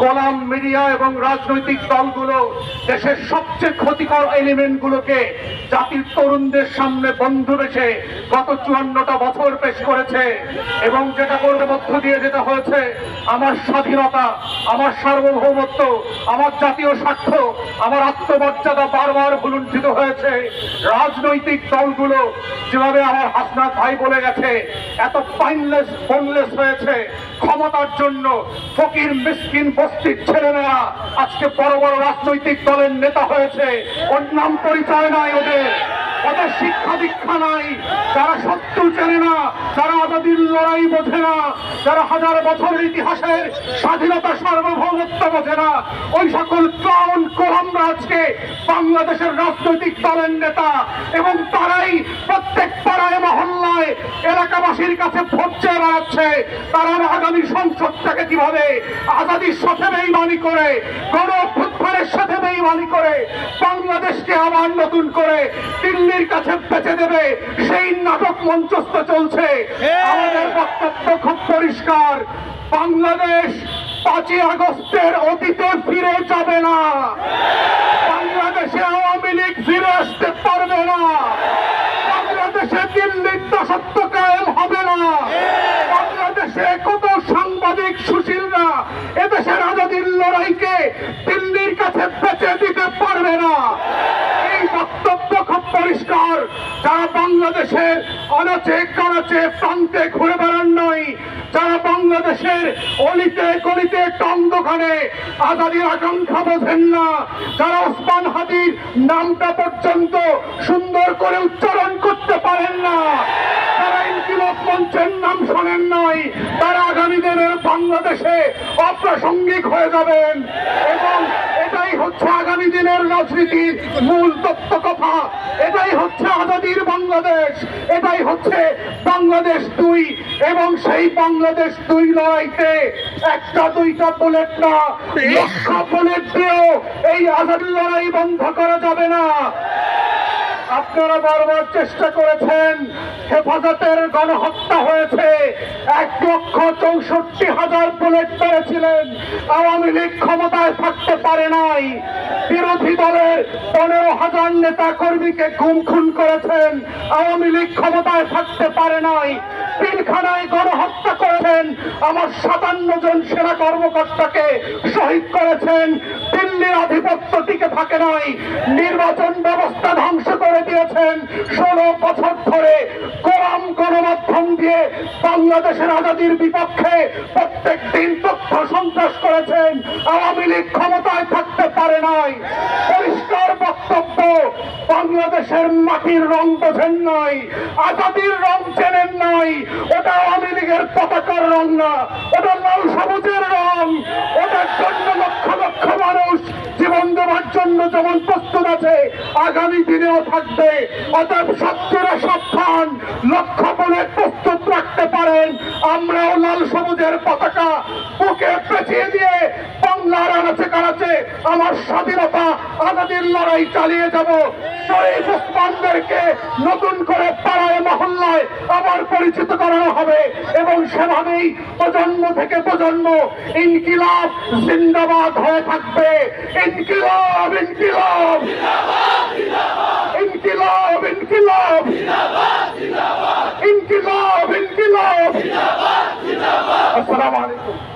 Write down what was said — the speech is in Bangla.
কলাম মিডিয়া এবং রাজনৈতিক দলগুলো দেশের সবচেয়ে ক্ষতিকর এলিমেন্টগুলোকে জাতির তরুণদের সামনে বন্ধু বেছে গত 54টা বছর পেশ করেছে এবং যেটা করবে মধ্য দিয়ে যেটা হয়েছে আমার স্বাধীনতা, আমার সার্বভৌমত্ব, আমার জাতীয় স্বার্থ, আমার আত্মমর্যাদা বারবার ভুলুণ্ঠিত হয়েছে। রাজনৈতিক দলগুলো যেভাবে আমার হাসনাত ভাই বলে গেছে এত পাইনলেস বোনলেস হয়েছে ক্ষমতার জন্য, ফকির মিসকিন বস্তির ছেলেমেয়েরা আজকে বড় বড় রাজনৈতিক দলের নেতা হয়েছে। ওর নাম পরিচয় নাই, ওদের শিক্ষা দীক্ষা নাই, যারা সত্য চেনে না, যারা আজাদির লড়াই বোঝে না, যারা হাজার বছরের ইতিহাসের স্বাধীনতা সার্বভৌমত্ব বোঝে না, ওই সকল ক্লাউন কোলামরা আজকে বাংলাদেশের রাজনৈতিক দলের নেতা এবং তারাই প্রত্যেক পাড়ায় মহল্লায় এলাকাবাসীর কাছে ভোট চেয়ে বেড়াচ্ছে। তারা আগামী সংসদটাকে কিভাবে আজাদির সাথে বেইমানি করে, গণ অভ্যুত্থানের সাথে বেইমানি করে বাংলাদেশকে আবার নতুন করে দিল্লির কাছে বেঁচে দেবে, সেই নাটক মঞ্চস্থ চলছে। আমাদের বক্তব্য খুব পরিষ্কার, বাংলাদেশ 5ই আগস্টের অতীতে ফিরে যাবে না। বাংলাদেশে আওয়ামী লীগ ফিরে আসতে পারবে না। বাংলাদেশে দিল্লির দাসত্ব কায়েম হবে না। বাংলাদেশে কত সাংবাদিক সুশীলরা এদেশের আজাদির লড়াইকে দিল্লির কাছে বেঁচে দিতে পারবে না। এই বক্তব্য খুব পরিষ্কার। যারা বাংলাদেশের অনাচে কানাচে প্রান্তে ঘুরে বেড়ান নাই, যারা বাংলাদেশের অলিতে গলিতে টং দোকানে আজাদির আকাঙ্ক্ষা বোঝেন না, যারা ওসমান হাদির নামটা পর্যন্ত সুন্দর করে উচ্চারণ করতে পারেন না, তারা ইনকিলাব মঞ্চের নাম শোনেন নাই, তারা আগামী দিনের বাংলাদেশে অপ্রাসঙ্গিক হয়ে যাবেন। এবং এটাই হচ্ছে আগামী দিনের রাজনীতির মূল তত্ত্ব কথা। এটাই হচ্ছে আজাদির বাংলাদেশ, এটাই হচ্ছে বাংলাদেশ 2। এবং সেই বাংলাদেশ 2 লড়াইতে একটা দুইটা বুলেট না, লক্ষ বুলেট দিয়েও এই আজাদির লড়াই বন্ধ করা যাবে না। আপনারা বারবার চেষ্টা করেছেন, হেফাজতের গণহত্যা হয়েছে, 1,64,000 বুলেট মেরেছিলেন, আওয়ামী লীগ ক্ষমতায় থাকতে পারে নাই। বিরোধী দলের 15,000 নেতা কর্মীকে গুম খুন করেছেন, আওয়ামী লীগ ক্ষমতায় থাকতে পারে নাই। পিলখানায় গণহত্যা করেছেন, আমার 57 জন সেনা কর্মকর্তাকে শহীদ করেছেন। দিল্লির আধিপত্য টিকে থাকে নাই, নির্বাচন ব্যবস্থা ধ্বংস করে দিয়েছেন। 16 বছর ধরে কোরআন গণমাধ্যম দিয়ে বাংলাদেশের আজাদির বিপক্ষে প্রত্যেক দিন তথ্য সন্ত্রাস করেছেন, আওয়ামী লীগ ক্ষমতায় থাকতে পারে নাই। পরিষ্কার বক্তব্য, বাংলাদেশের মাটির রং বোঝেন নাই, আজাদির রং চেনেন নাই। ওটা আওয়ামী লীগের পতাকার রং না, ওটা লাল সবুজের রং। ওটার জন্য লক্ষ লক্ষ মানুষ জীবন দেওয়ার জন্য যেমন প্রস্তুত আছে, আগামী দিনেও থাকবে। অতএব শত্রুরা সাবধান, লক্ষ বলে প্রস্তুত রাখতে পারেন। আমরাও লাল সবুজের পতাকা বুকে পেঁচিয়ে দিয়ে বাংলার আনাচে কানাচে আমার স্বাধীনতা আজাদির লড়াই চালিয়ে যাব। শহীদ ওসমানদেরকে নতুন করে পাড়ায় মহল্লায় আবার পরিচিত করানো হবে এবং সেভাবেই প্রজন্ম থেকে প্রজন্ম ইনকিলাব জিন্দাবাদ হয়ে থাকবে। ইনকিলাব ইনকিলাব ইনকিলাব ইনকিলাব ইনকিলাব ইনকিলাব। আসসালামু আলাইকুম।